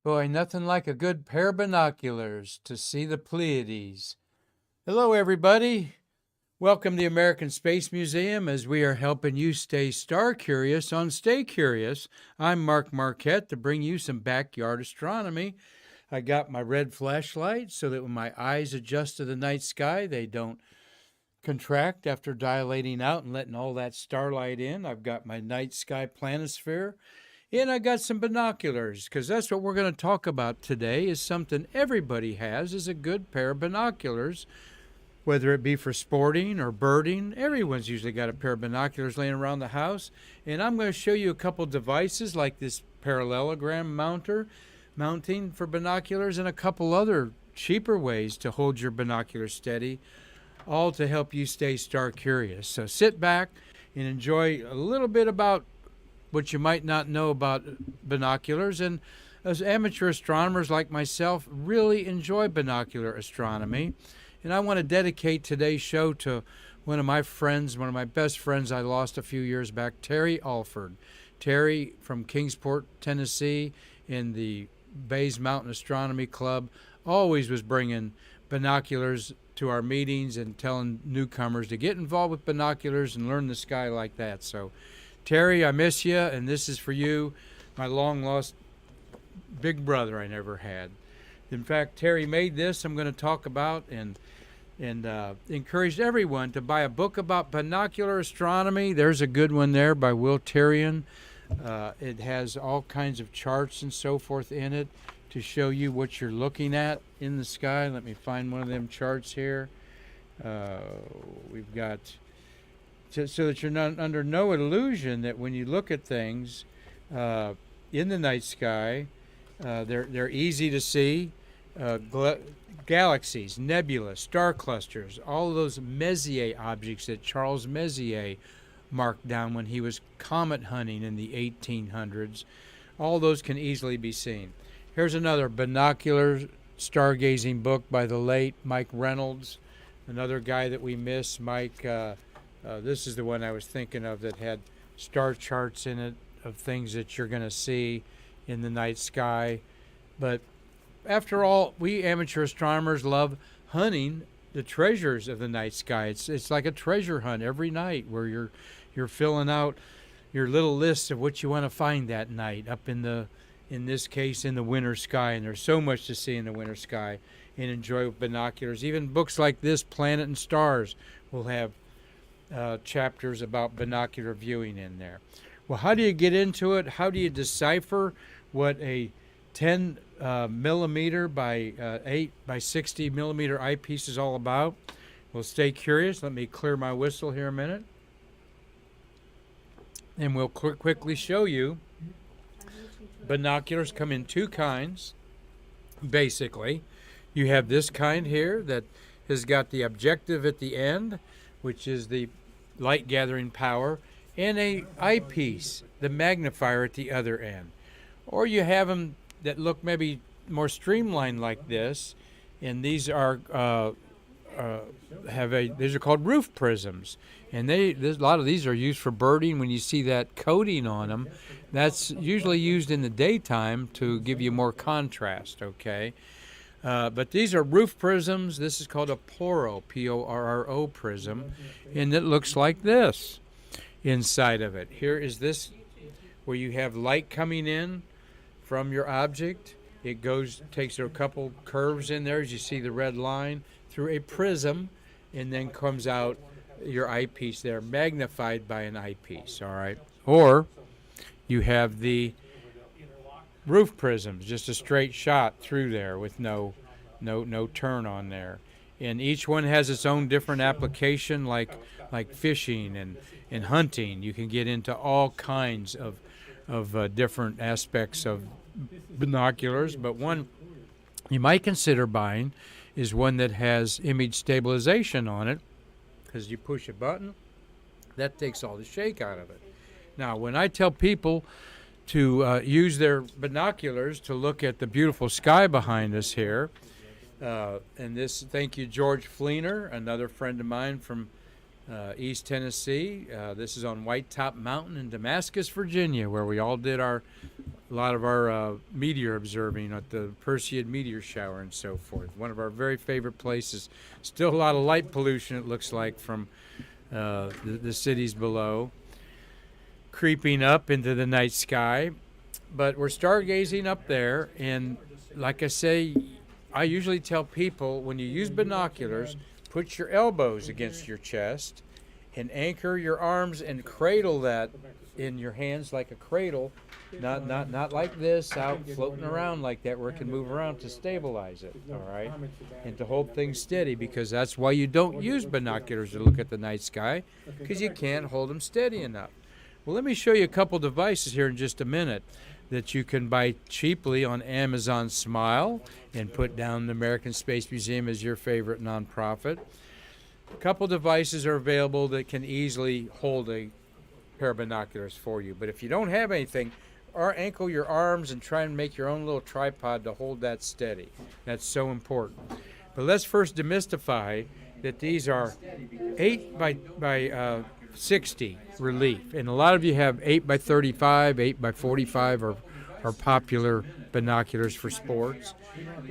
Boy, nothing like a good pair of binoculars to see the Pleiades. Hello, everybody. Welcome to the American Space Museum as we are helping you stay star curious on Stay Curious. I'm Marquette to bring you some backyard astronomy. I got my red flashlight so that when my eyes adjust to the night sky, they don't contract after dilating out and letting all that starlight in. I've got my night sky planisphere. And I got some binoculars, because that's what we're going to talk about today, is something everybody has, is a good pair of binoculars, whether it be for sporting or birding. Everyone's usually got a pair of binoculars laying around the house. And I'm going to show you a couple devices like this parallelogram mounting for binoculars, and a couple other cheaper ways to hold your binoculars steady, all to help you stay star curious. So sit back and enjoy a little bit about what you might not know about binoculars. And as amateur astronomers like myself really enjoy binocular astronomy. And I want to dedicate today's show to one of my friends, one of my best friends I lost a few years back, Terry Alford. Terry from Kingsport, Tennessee, in the Bays Mountain Astronomy Club, always was bringing binoculars to our meetings and telling newcomers to get involved with binoculars and learn the sky like that. So Terry, I miss you, and this is for you, my long-lost big brother I never had. In fact, Terry made this I'm going to talk about, and encouraged everyone to buy a book about binocular astronomy. There's a good one there by Will Terrian. It has all kinds of charts and so forth in it to show you what you're looking at in the sky. Let me find one of them charts here. We've got... So that you're not under no illusion that when you look at things in the night sky, they're easy to see. Galaxies, nebula, star clusters, all of those Messier objects that Charles Messier marked down when he was comet hunting in the 1800s, all those can easily be seen. Here's another binocular stargazing book by the late Mike Reynolds, another guy that we miss, Mike. This is the one I was thinking of that had star charts in it of things that you're going to see in the night sky. But after all, we amateur astronomers love hunting the treasures of the night sky. It's like a treasure hunt every night where you're filling out your little list of what you want to find that night up in this case in the winter sky. And there's so much to see in the winter sky and enjoy with binoculars. Even books like this, Planet and Stars, will have chapters about binocular viewing in there. Well, how do you get into it? How do you decipher what a 10 millimeter by 8 by 60 millimeter eyepiece is all about? Well, stay curious. Let me clear my whistle here a minute. And we'll quickly show you. Binoculars come in two kinds, basically. You have this kind here that has got the objective at the end, which is the light gathering power, and a eyepiece, the magnifier at the other end. Or you have them that look maybe more streamlined like this, and these are these are called roof prisms, and a lot of these are used for birding. When you see that coating on them, that's usually used in the daytime to give you more contrast. Okay. But these are roof prisms. This is called a Porro, P-O-R-R-O prism, and it looks like this inside of it. Here is this where you have light coming in from your object. It takes a couple curves in there, as you see the red line, through a prism, and then comes out your eyepiece there, magnified by an eyepiece, all right? Or you have the roof prisms, just a straight shot through there with no turn on there. And each one has its own different application, like fishing and hunting. You can get into all kinds of different aspects of binoculars, but one you might consider buying is one that has image stabilization on it, because you push a button, that takes all the shake out of it. Now, when I tell people to use their binoculars to look at the beautiful sky behind us here. And this, thank you, George Fleener, another friend of mine from East Tennessee. This is on White Top Mountain in Damascus, Virginia, where we all did our a lot of our meteor observing at the Perseid meteor shower and so forth. One of our very favorite places. Still a lot of light pollution, it looks like, from the cities below, creeping up into the night sky. But we're stargazing up there, and like I say, I usually tell people when you use binoculars, put your elbows against your chest and anchor your arms and cradle that in your hands like a cradle, not like this, out floating around like that where it can move around, to stabilize it, all right? And to hold things steady, because that's why you don't use binoculars to look at the night sky, because you can't hold them steady enough. Well, let me show you a couple devices here in just a minute that you can buy cheaply on Amazon Smile and put down the American Space Museum as your favorite nonprofit. A couple devices are available that can easily hold a pair of binoculars for you. But if you don't have anything, or ankle your arms and try and make your own little tripod to hold that steady. That's so important. But let's first demystify that these are 8 by 60 relief, and a lot of you have 8 by 35, 8 by 45 are popular binoculars for sports.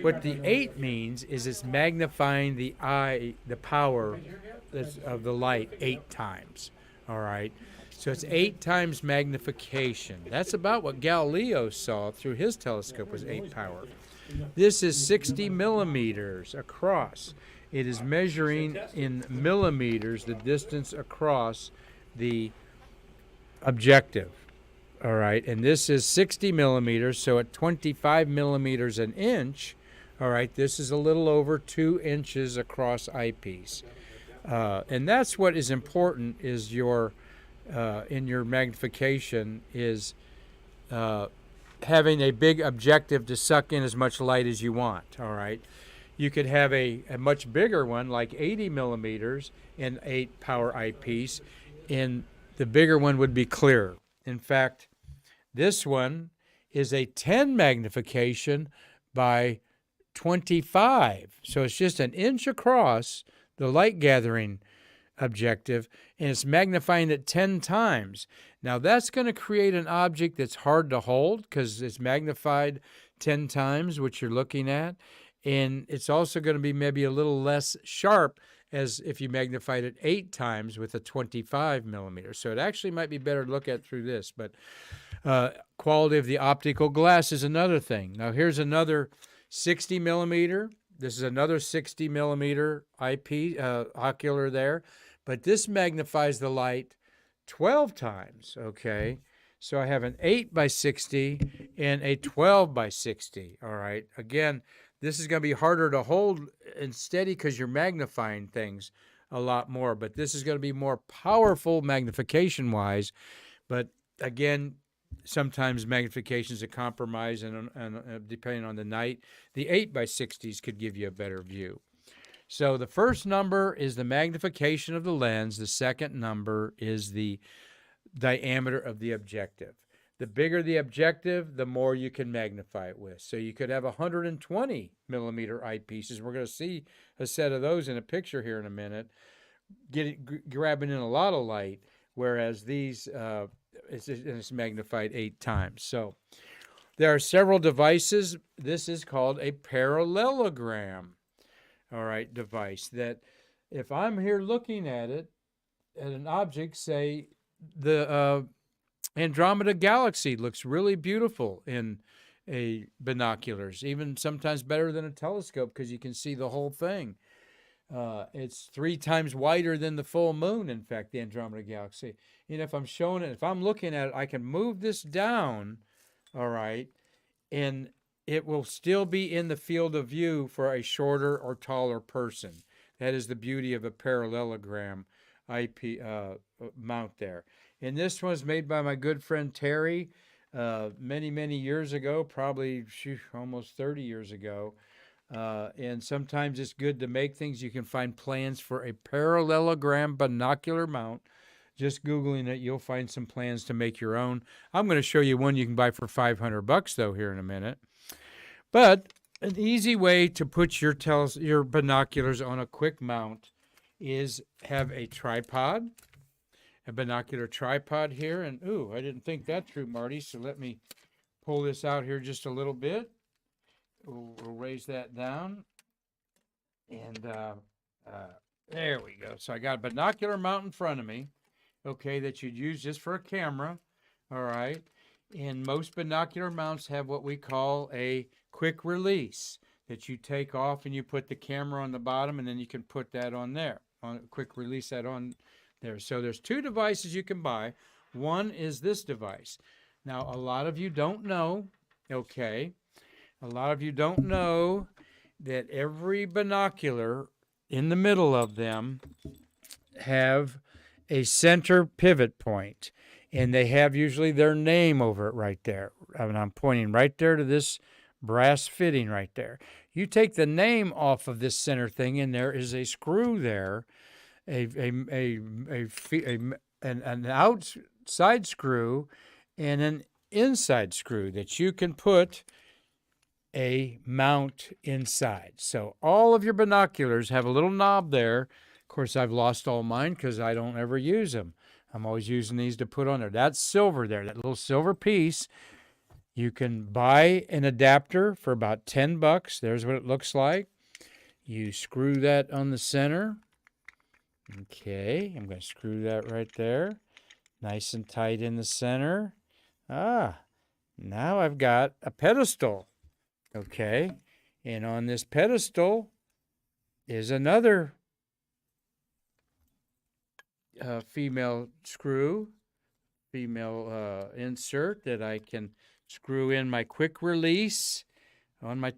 What the 8 means is it's magnifying the power of the light 8 times. All right, so it's 8 times magnification. That's about what Galileo saw through his telescope, was 8 power. This is 60 millimeters across. It is measuring in millimeters the distance across the objective. All right, and this is 60 millimeters, so at 25 millimeters an inch, all right, this is a little over 2 inches across eyepiece. And that's what is important, is your in your magnification is having a big objective to suck in as much light as you want, all right? You could have a much bigger one, like 80 millimeters and 8 power eyepiece, and the bigger one would be clearer. In fact, this one is a 10 magnification by 25. So it's just an inch across the light gathering objective, and it's magnifying it 10 times. Now that's going to create an object that's hard to hold because it's magnified 10 times, what you're looking at. And it's also going to be maybe a little less sharp as if you magnified it 8 times with a 25 millimeter. So it actually might be better to look at through this. But quality of the optical glass is another thing. Now here's another 60 millimeter. This is another 60 millimeter eyepiece, ocular there. But this magnifies the light 12 times, okay? So I have an 8 by 60 and a 12 by 60, all right? Again, this is going to be harder to hold and steady because you're magnifying things a lot more. But this is going to be more powerful magnification-wise. But again, sometimes magnification is a compromise, and depending on the night, the 8 by 60s could give you a better view. So the first number is the magnification of the lens. The second number is the diameter of the objective. The bigger the objective, the more you can magnify it with. So you could have 120 millimeter eyepieces. We're going to see a set of those in a picture here in a minute, grabbing in a lot of light, whereas these, it's magnified 8 times. So there are several devices. This is called a parallelogram, all right, device, that if I'm here looking at it, at an object, say the Andromeda Galaxy looks really beautiful in a binoculars, even sometimes better than a telescope because you can see the whole thing. It's 3 times wider than the full moon, in fact, the Andromeda Galaxy. And if I'm showing it, if I'm looking at it, I can move this down, all right, and it will still be in the field of view for a shorter or taller person. That is the beauty of a parallelogram IP mount there. And this was made by my good friend Terry many, many years ago, probably almost 30 years ago. And sometimes it's good to make things. You can find plans for a parallelogram binocular mount. Just Googling it, you'll find some plans to make your own. I'm going to show you one you can buy for $500 though here in a minute. But an easy way to put your binoculars on a quick mount is have a tripod, a binocular tripod here. And, ooh, I didn't think that through, Marty, so let me pull this out here just a little bit. We'll raise that down. And there we go. So I got a binocular mount in front of me, okay, that you'd use just for a camera, all right? And most binocular mounts have what we call a quick release that you take off and you put the camera on the bottom, and then you can put that on there, quick release that on there. So there's two devices you can buy. One is this device. Now, a lot of you don't know, okay, a lot of you don't know that every binocular in the middle of them have a center pivot point, and they have usually their name over it right there. And I'm pointing right there to this brass fitting right there. You take the name off of this center thing, and there is a screw there, an outside screw and an inside screw that you can put a mount inside. So all of your binoculars have a little knob there. Of course, I've lost all mine because I don't ever use them. I'm always using these to put on there. That's silver there, that little silver piece. You can buy an adapter for about $10. There's what it looks like. You screw that on the center. Okay, I'm going to screw that right there. Nice and tight in the center. Now I've got a pedestal. Okay, and on this pedestal is another female insert that I can screw in my quick release on my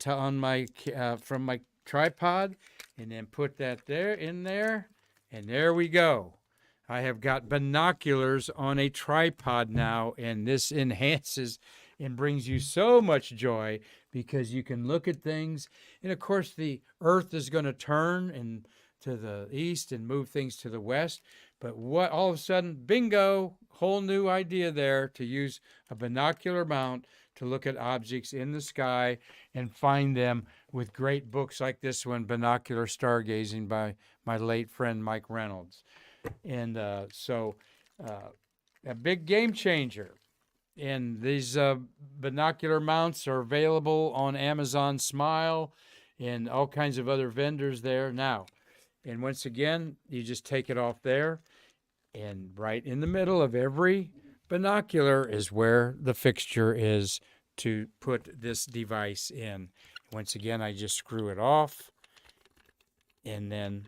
from my tripod, and then put that there in there, and there we go. I have got binoculars on a tripod now, and this enhances and brings you so much joy because you can look at things. And of course, the earth is going to turn and to the east and move things to the west. But what all of a sudden, bingo, whole new idea there to use a binocular mount to look at objects in the sky and find them with great books like this one, Binocular Stargazing by my late friend Mike Reynolds. And so a big game changer. And these binocular mounts are available on Amazon Smile and all kinds of other vendors there now. And once again, you just take it off there, and right in the middle of every binocular is where the fixture is to put this device in. Once again, I just screw it off, and then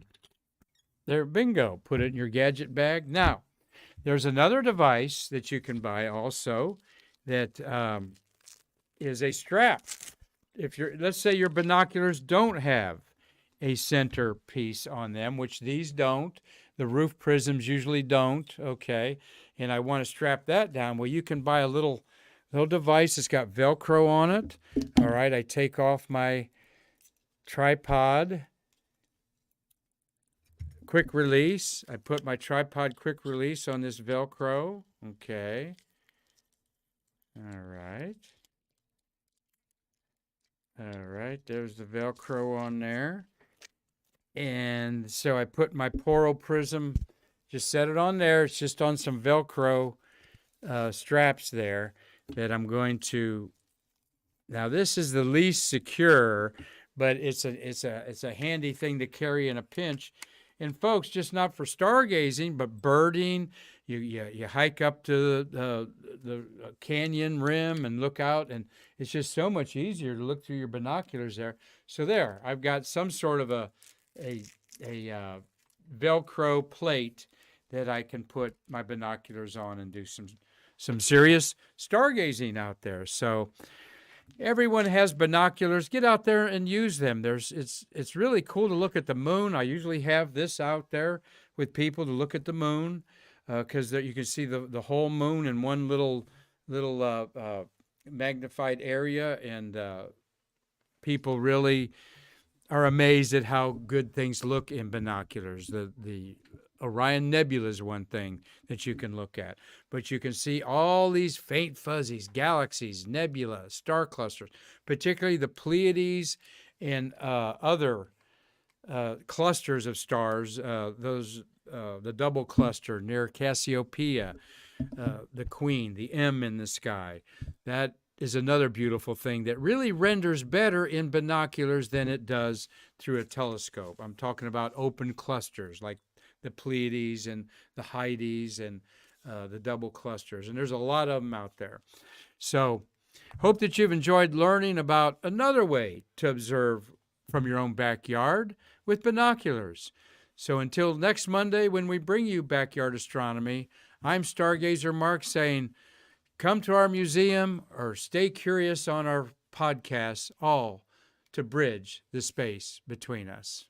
there, bingo, put it in your gadget bag. Now, there's another device that you can buy also that is a strap. If let's say your binoculars don't have a center piece on them, which these don't. The roof prisms usually don't, okay? And I want to strap that down. Well, you can buy a little device that's got Velcro on it. All right, I take off my tripod quick release. I put my tripod quick release on this Velcro. Okay. All right. All right, there's the Velcro on there. And so I put my Poro Prism, just set it on there. It's just on some Velcro straps there that I'm going to. Now this is the least secure, but it's a handy thing to carry in a pinch. And folks, just not for stargazing, but birding. You hike up to the canyon rim and look out, and it's just so much easier to look through your binoculars there. So there, I've got some sort of a Velcro plate that I can put my binoculars on and do some serious stargazing out there. So everyone has binoculars. Get out there and use them. It's really cool to look at the moon. I usually have this out there with people to look at the moon because you can see the whole moon in one little magnified area, and people really are amazed at how good things look in binoculars. The Orion Nebula is one thing that you can look at, but you can see all these faint fuzzies, galaxies, nebula, star clusters, particularly the Pleiades and other clusters of stars, the double cluster near Cassiopeia, the Queen, the M in the sky. That is another beautiful thing that really renders better in binoculars than it does through a telescope. I'm talking about open clusters like the Pleiades and the Hyades and the double clusters. And there's a lot of them out there. So hope that you've enjoyed learning about another way to observe from your own backyard with binoculars. So until next Monday when we bring you Backyard Astronomy, I'm Stargazer MarQ saying, come to our museum or stay curious on our podcasts, all to bridge the space between us.